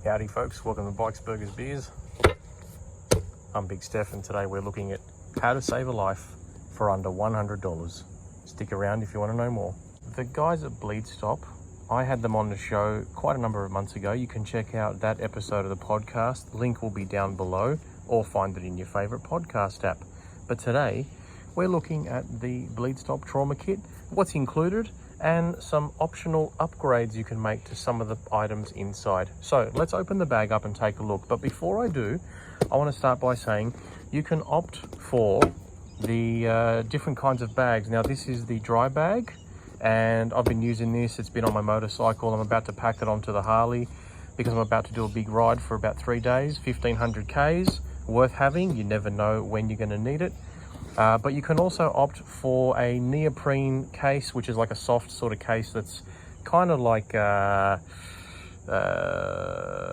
Howdy folks, welcome to Bikes, Burgers, Beers. I'm Big Steph and today we're looking at how to save a life for under $100. Stick around if you want to know more. The guys at Bleedstop, I had them on the show quite a number of months ago. You can check out that episode of the podcast. The link will be down below or find it in your favorite podcast app. But today we're looking at the Bleedstop trauma kit, what's included, and some optional upgrades you can make to some of the items inside. So let's open the bag up and take a look. But before I do, I want to start by saying you can opt for the different kinds of bags. Now this is the dry bag and I've been using this. It's been on my motorcycle. I'm about to pack it onto the Harley because I'm about to do a big ride for about 3 days, 1500 Ks, worth having. You never know when you're going to need it. But you can also opt for a neoprene case, which is like a soft sort of case that's kind of like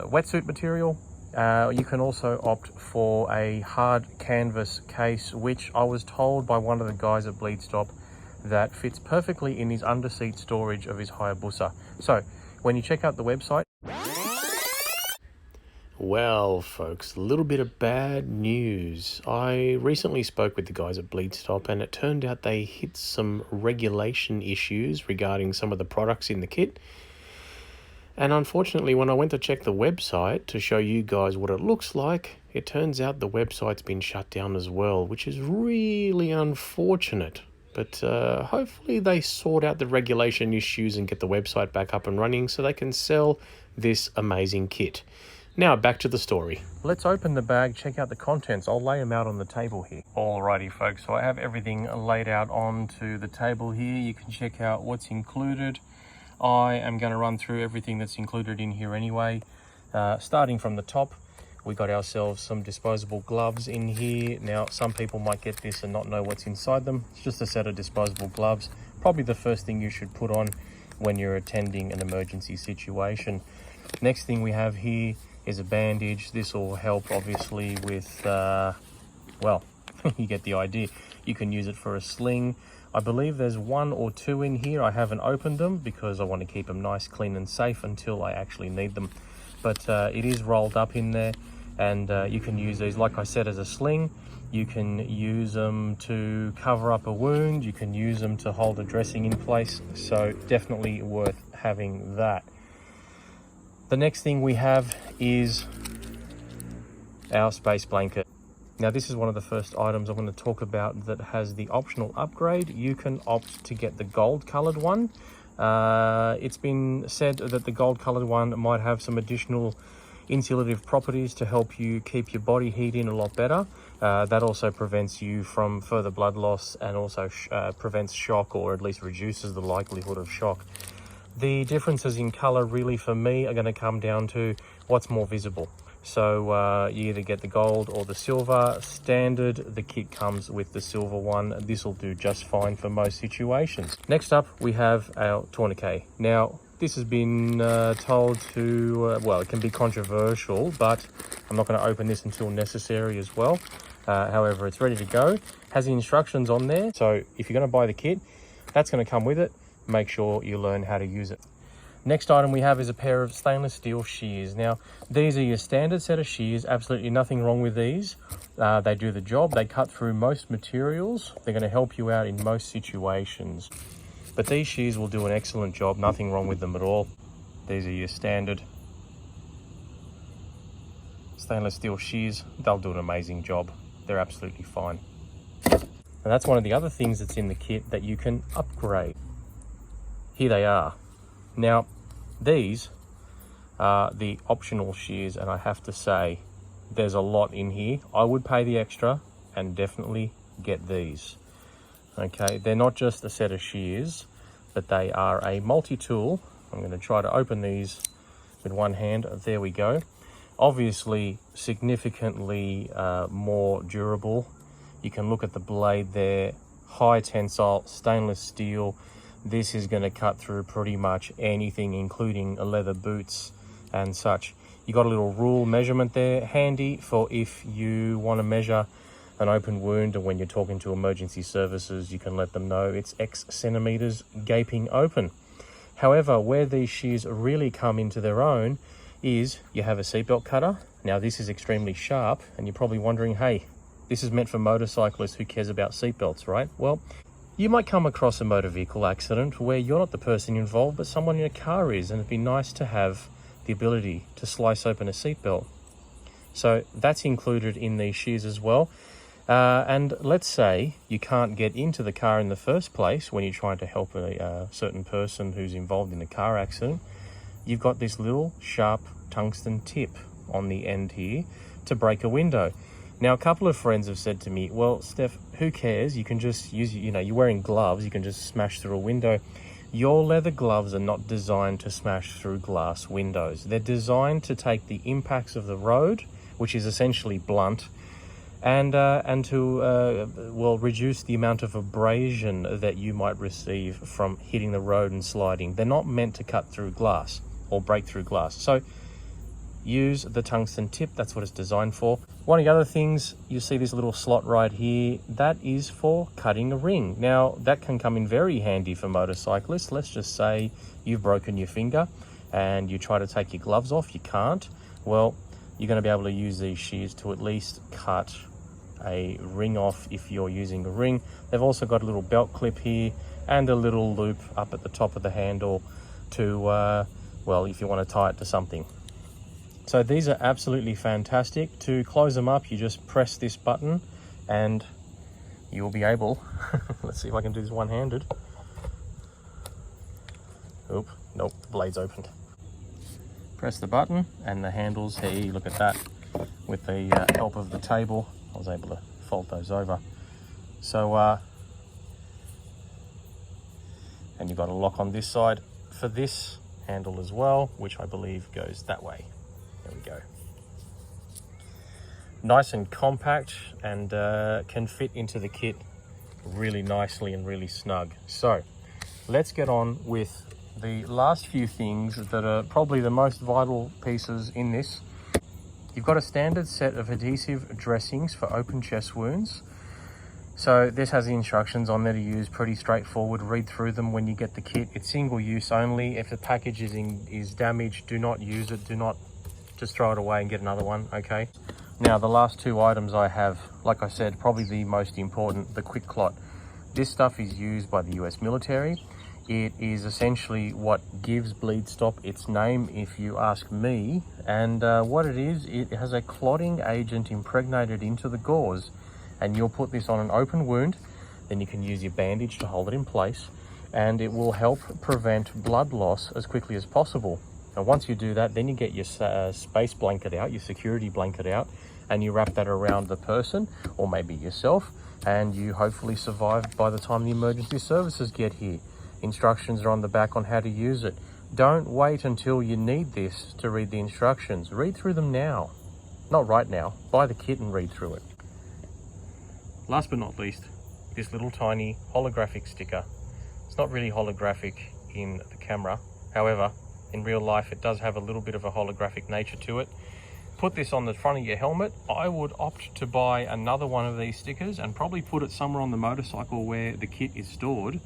wetsuit material. You can also opt for a hard canvas case, which I was told by one of the guys at Bleedstop that fits perfectly in his underseat storage of his Hayabusa. So when you check out the website, well, folks, a little bit of bad news. I recently spoke with the guys at Bleedstop and it turned out they hit some regulation issues regarding some of the products in the kit. And unfortunately, when I went to check the website to show you guys what it looks like, it turns out the website's been shut down as well, which is really unfortunate. But hopefully they sort out the regulation issues and get the website back up and running so they can sell this amazing kit. Now back to the story. Let's open the bag, check out the contents. I'll lay them out on the table here. Alrighty folks, so I have everything laid out onto the table here. You can check out what's included. I am going to run through everything that's included in here anyway. Starting from the top, we got ourselves some disposable gloves in here. Now some people might get this and not know what's inside them. It's just a set of disposable gloves. Probably the first thing you should put on when you're attending an emergency situation. Next thing we have here is a bandage. This will help obviously with, well, you get the idea. You can use it for a sling. I believe there's 1 or 2 in here. I haven't opened them because I want to keep them nice, clean and safe until I actually need them. But it is rolled up in there and you can use these, like I said, as a sling. You can use them to cover up a wound. You can use them to hold a dressing in place. So definitely worth having that. The next thing we have is our space blanket. Now this is one of the first items I'm going to talk about that has the optional upgrade. You can opt to get the gold colored one. It's been said that the gold colored one might have some additional insulative properties to help you keep your body heat in a lot better. That also prevents you from further blood loss and also prevents shock, or at least reduces the likelihood of shock. The differences in color really for me are going to come down to what's more visible. So you either get the gold or the silver. Standard, the kit comes with the silver one. This will do just fine for most situations. Next up, we have our tourniquet. Now, this has been told to, well, it can be controversial, but I'm not going to open this until necessary as well. However, it's ready to go. Has the instructions on there. So if you're going to buy the kit, that's going to come with it. Make sure you learn how to use it. Next item we have is a pair of stainless steel shears. Now, these are your standard set of shears. Absolutely nothing wrong with these. They do the job. They cut through most materials. They're going to help you out in most situations. But these shears will do an excellent job. Nothing wrong with them at all. These are your standard stainless steel shears. They'll do an amazing job. They're absolutely fine. And that's one of the other things that's in the kit that you can upgrade. Here they are. Now, these are the optional shears, and I have to say, there's a lot in here. I would pay the extra and definitely get these. Okay, they're not just a set of shears, but they are a multi-tool. I'm going to try to open these with one hand. There we go. Obviously, significantly more durable. You can look at the blade there. High tensile, stainless steel. This is going to cut through pretty much anything, including leather boots and such. You got a little rule measurement there, handy for if you want to measure an open wound, and when you're talking to emergency services, you can let them know it's X centimeters gaping open. However, where these shears really come into their own is you have a seatbelt cutter. Now this is extremely sharp, and you're probably wondering, hey, this is meant for motorcyclists. Who cares about seatbelts, right? Well, you might come across a motor vehicle accident where you're not the person involved, but someone in a car is, and it'd be nice to have the ability to slice open a seatbelt. So that's included in these shears as well. And let's say you can't get into the car in the first place when you're trying to help a certain person who's involved in a car accident. You've got this little sharp tungsten tip on the end here to break a window. Now, a couple of friends have said to me, well, Steph, who cares? You can just use, you're wearing gloves, you can just smash through a window. Your leather gloves are not designed to smash through glass windows. They're designed to take the impacts of the road, which is essentially blunt, and to reduce the amount of abrasion that you might receive from hitting the road and sliding. They're not meant to cut through glass or break through glass. So use the tungsten tip. That's what it's designed for. One of the other things, you see this little slot right here, that is for cutting a ring. Now that can come in very handy for motorcyclists. Let's just say you've broken your finger and you try to take your gloves off, you can't. Well, you're going to be able to use these shears to at least cut a ring off if you're using a ring. They've also got a little belt clip here and a little loop up at the top of the handle to, if you want to tie it to something. So these are absolutely fantastic. To close them up, you just press this button and you'll be able, let's see if I can do this one-handed. Oop, nope, the blade's opened. Press the button and the handles, hey, look at that. With the help of the table, I was able to fold those over. So, and you've got a lock on this side for this handle as well, which I believe goes that way. There we go. Nice and compact, and can fit into the kit really nicely and really snug. So let's get on with the last few things that are probably the most vital pieces in this. You've got a standard set of adhesive dressings for open chest wounds. So this has the instructions on there to use, pretty straightforward. Read through them when you get the kit. It's single use only. If the package is damaged, do not use it. Do not just throw it away and get another one, okay? Now, the last two items I have, like I said, probably the most important, the quick clot. This stuff is used by the US military. It is essentially what gives Bleedstop its name, if you ask me. And what it is, it has a clotting agent impregnated into the gauze. And you'll put this on an open wound, then you can use your bandage to hold it in place, and it will help prevent blood loss as quickly as possible. And once you do that, then you get your space blanket out, your security blanket out, and you wrap that around the person, or maybe yourself, and you hopefully survive by the time the emergency services get here. Instructions are on the back on how to use it. Don't wait until you need this to read the instructions. Read through them now. Not right now. Buy the kit and read through it. Last but not least, this little tiny holographic sticker. It's not really holographic in the camera. However, in real life, it does have a little bit of a holographic nature to it. Put this on the front of your helmet. I would opt to buy another one of these stickers and probably put it somewhere on the motorcycle where the kit is stored,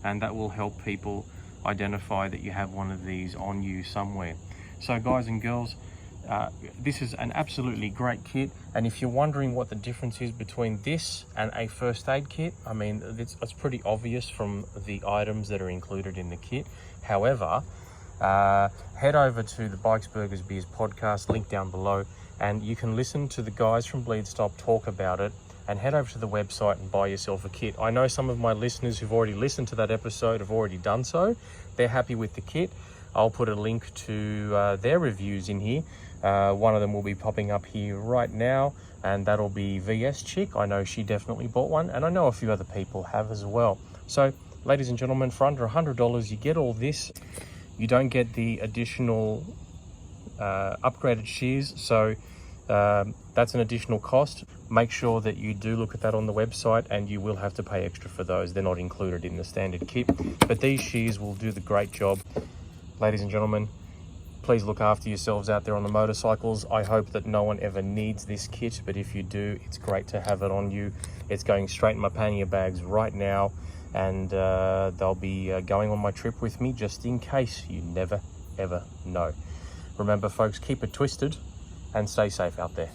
and that will help people identify that you have one of these on you somewhere. So guys and girls, this is an absolutely great kit, and if you're wondering what the difference is between this and a first aid kit, I mean, it's pretty obvious from the items that are included in the kit. However, head over to the Bikes, Burgers, Beers podcast, link down below, and you can listen to the guys from Bleedstop talk about it, and head over to the website and buy yourself a kit. I know some of my listeners who've already listened to that episode have already done so. They're happy with the kit. I'll put a link to their reviews in here. One of them will be popping up here right now, and that'll be VS Chick. I know she definitely bought one, and I know a few other people have as well. So, ladies and gentlemen, for under $100, you get all this. You don't get the additional upgraded shears, so that's an additional cost. Make sure that you do look at that on the website, and you will have to pay extra for those. They're not included in the standard kit, but these shears will do the great job. Ladies and gentlemen, please look after yourselves out there on the motorcycles. I hope that no one ever needs this kit, but if you do, it's great to have it on you. It's going straight in my pannier bags right now, and they'll be going on my trip with me just in case. You never ever know. Remember, folks, keep it twisted and stay safe out there.